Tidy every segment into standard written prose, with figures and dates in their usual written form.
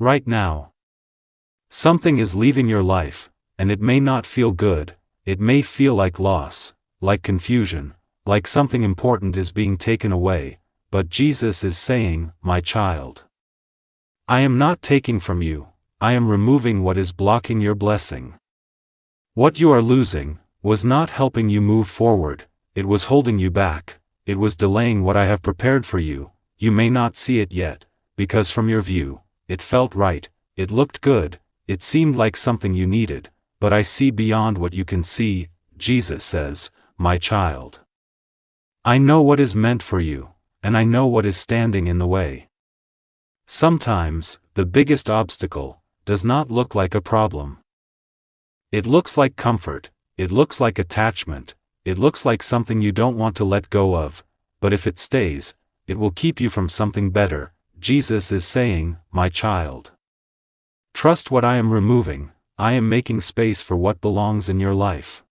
Right now, something is leaving your life, and it may not feel good. It may feel like loss, like confusion, like something important is being taken away, but Jesus is saying, my child, I am not taking from you, I am removing what is blocking your blessing. What you are losing was not helping you move forward, it was holding you back, it was delaying what I have prepared for you. You may not see it yet, because from your view, it felt right, it looked good, it seemed like something you needed, but I see beyond what you can see, Jesus says, my child. I know what is meant for you, and I know what is standing in the way. Sometimes, the biggest obstacle does not look like a problem. It looks like comfort, it looks like attachment, it looks like something you don't want to let go of, but if it stays, it will keep you from something better. Jesus is saying, my child. Trust what I am removing, I am making space for what belongs in your life.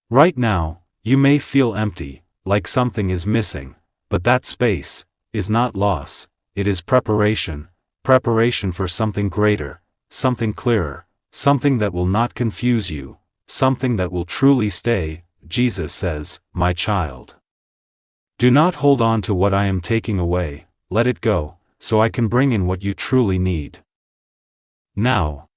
Right now, you may feel empty, like something is missing, but that space is not loss, it is preparation for something greater, something clearer, something that will not confuse you, something that will truly stay. Jesus says, my child. Do not hold on to what I am taking away, let it go, so I can bring in what you truly need. Now,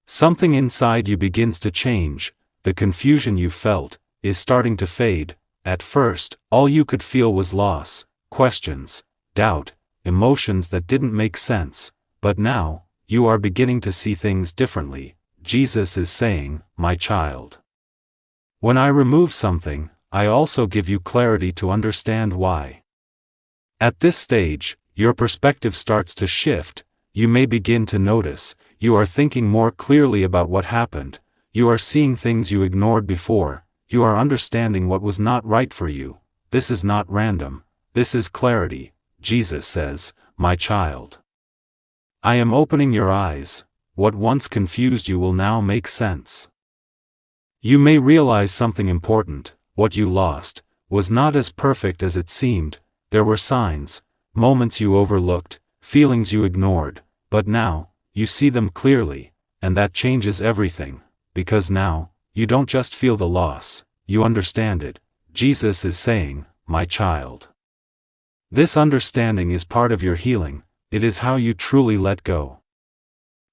something inside you begins to change, the confusion you felt is starting to fade. At first, all you could feel was loss, questions, doubt, emotions that didn't make sense, but now, you are beginning to see things differently. Jesus is saying, my child. When I remove something, I also give you clarity to understand why. At this stage, your perspective starts to shift, you may begin to notice, you are thinking more clearly about what happened, you are seeing things you ignored before, you are understanding what was not right for you. This is not random, this is clarity. Jesus says, my child. I am opening your eyes, what once confused you will now make sense. You may realize something important, what you lost was not as perfect as it seemed, there were signs, moments you overlooked, feelings you ignored, but now, you see them clearly, and that changes everything, because now, you don't just feel the loss, you understand it. Jesus is saying, my child. This understanding is part of your healing, it is how you truly let go.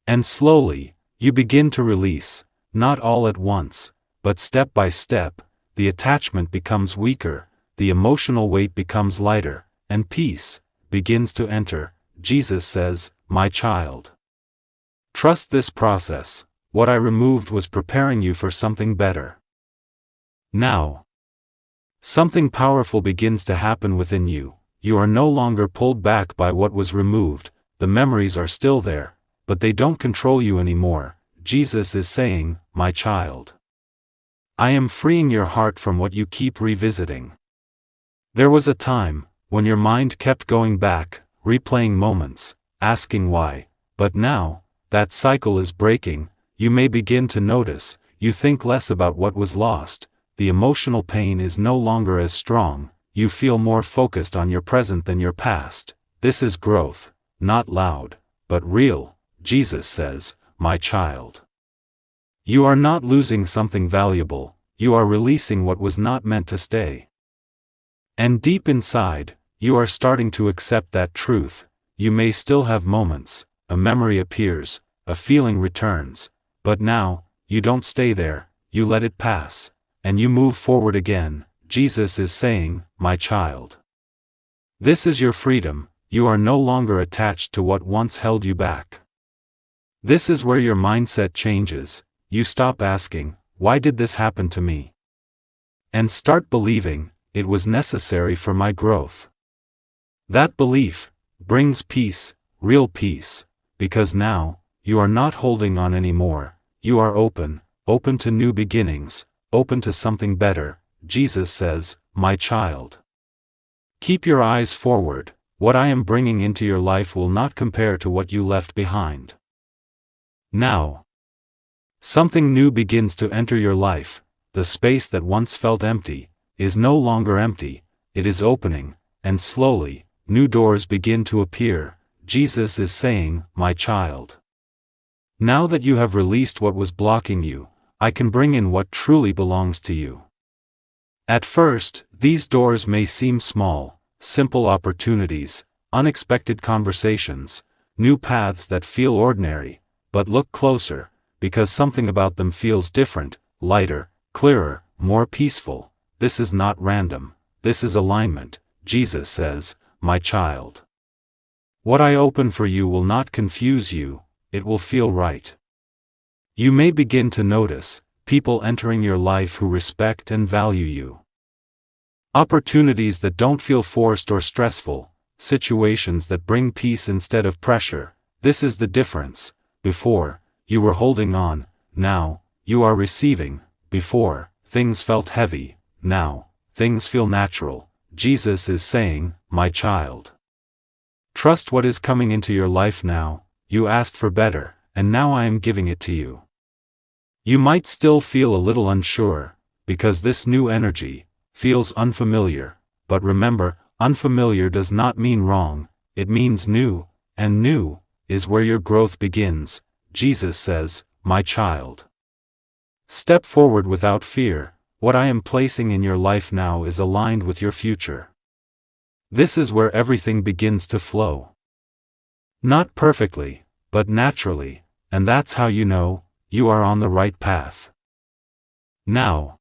And slowly, you begin to release, not all at once, but step by step, the attachment becomes weaker, the emotional weight becomes lighter, and peace begins to enter. Jesus says, my child. Trust this process, what I removed was preparing you for something better. Now, something powerful begins to happen within you, you are no longer pulled back by what was removed, the memories are still there, but they don't control you anymore. Jesus is saying, my child. I am freeing your heart from what you keep revisiting. There was a time when your mind kept going back, replaying moments, asking why, but now, that cycle is breaking, you may begin to notice, you think less about what was lost, the emotional pain is no longer as strong, you feel more focused on your present than your past. This is growth, not loud, but real. Jesus says, my child. You are not losing something valuable, you are releasing what was not meant to stay. And deep inside, you are starting to accept that truth. You may still have moments, a memory appears, a feeling returns, but now, you don't stay there, you let it pass, and you move forward again. Jesus is saying, my child. This is your freedom, you are no longer attached to what once held you back. This is where your mindset changes, you stop asking, why did this happen to me? And start believing, it was necessary for my growth. That belief brings peace, real peace, because now, you are not holding on anymore, you are open to new beginnings, open to something better. Jesus says, my child. Keep your eyes forward, what I am bringing into your life will not compare to what you left behind. Now, something new begins to enter your life, the space that once felt empty, is no longer empty, it is opening, and slowly, new doors begin to appear. Jesus is saying, my child. Now that you have released what was blocking you, I can bring in what truly belongs to you. At first, these doors may seem small, simple opportunities, unexpected conversations, new paths that feel ordinary, but look closer, because something about them feels different, lighter, clearer, more peaceful. This is not random, this is alignment. Jesus says, my child. What I open for you will not confuse you, it will feel right. You may begin to notice people entering your life who respect and value you. Opportunities that don't feel forced or stressful, situations that bring peace instead of pressure. This is the difference. Before, you were holding on, now, you are receiving. Before, things felt heavy, now, things feel natural. Jesus is saying, my child. Trust what is coming into your life now. You asked for better, and now I am giving it to you. You might still feel a little unsure, because this new energy feels unfamiliar, but remember, unfamiliar does not mean wrong, it means new, and new is where your growth begins. Jesus says, my child. Step forward without fear. What I am placing in your life now is aligned with your future. This is where everything begins to flow. Not perfectly, but naturally, and that's how you know you are on the right path. Now,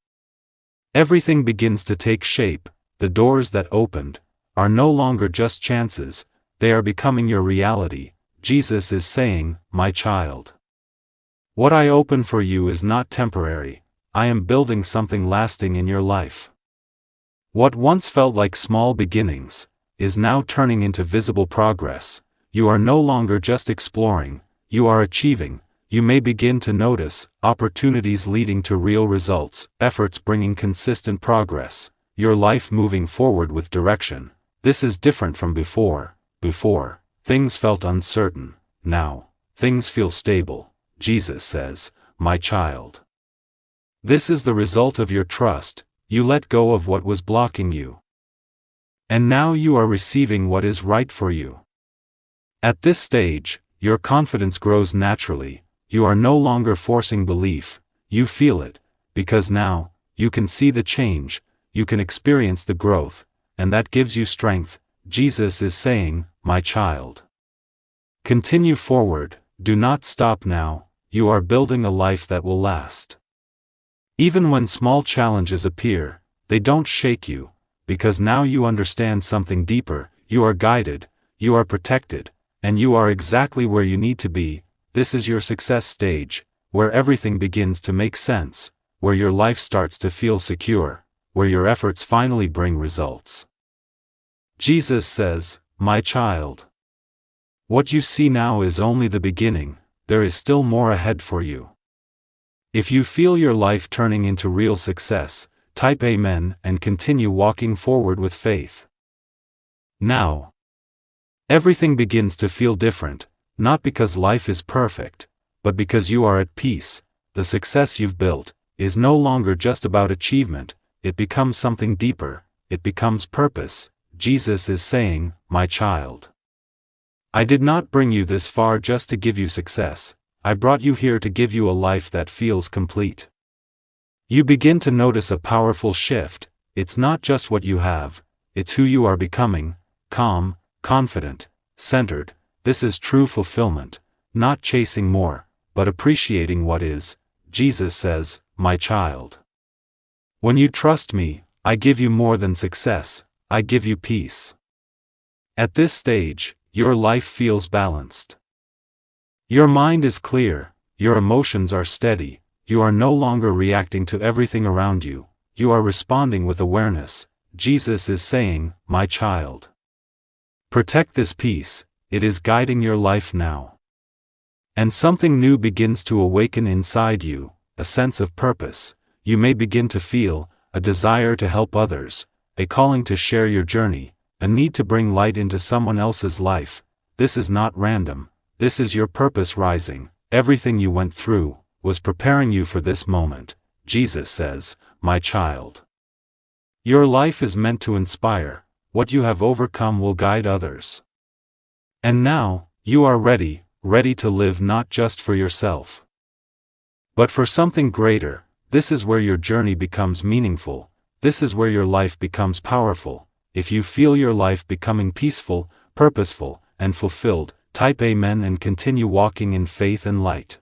everything begins to take shape. The doors that opened are no longer just chances, they are becoming your reality. Jesus is saying, my child. What I open for you is not temporary, I am building something lasting in your life. What once felt like small beginnings is now turning into visible progress. You are no longer just exploring, you are achieving. You may begin to notice opportunities leading to real results, efforts bringing consistent progress, your life moving forward with direction. This is different from before. Before, things felt uncertain. Now, things feel stable. Jesus says, my child. This is the result of your trust. You let go of what was blocking you. And now you are receiving what is right for you. At this stage, your confidence grows naturally. You are no longer forcing belief, you feel it, because now, you can see the change, you can experience the growth, and that gives you strength. Jesus is saying, my child. Continue forward, do not stop now, you are building a life that will last. Even when small challenges appear, they don't shake you, because now you understand something deeper, you are guided, you are protected, and you are exactly where you need to be. This is your success stage, where everything begins to make sense, where your life starts to feel secure, where your efforts finally bring results. Jesus says, my child. What you see now is only the beginning, there is still more ahead for you. If you feel your life turning into real success, type Amen and continue walking forward with faith. Now, everything begins to feel different. Not because life is perfect, but because you are at peace. The success you've built is no longer just about achievement, it becomes something deeper, it becomes purpose. Jesus is saying, my child. I did not bring you this far just to give you success, I brought you here to give you a life that feels complete. You begin to notice a powerful shift. It's not just what you have, it's who you are becoming, calm, confident, centered. This is true fulfillment, not chasing more, but appreciating what is. Jesus says, my child. When you trust me, I give you more than success, I give you peace. At this stage, your life feels balanced. Your mind is clear, your emotions are steady, you are no longer reacting to everything around you, you are responding with awareness. Jesus is saying, my child. Protect this peace. It is guiding your life now. And something new begins to awaken inside you, a sense of purpose. You may begin to feel a desire to help others, a calling to share your journey, a need to bring light into someone else's life. This is not random, this is your purpose rising. Everything you went through was preparing you for this moment. Jesus says, my child. Your life is meant to inspire, what you have overcome will guide others. And now, you are ready to live not just for yourself, but for something greater. This is where your journey becomes meaningful, this is where your life becomes powerful. If you feel your life becoming peaceful, purposeful, and fulfilled, type Amen and continue walking in faith and light.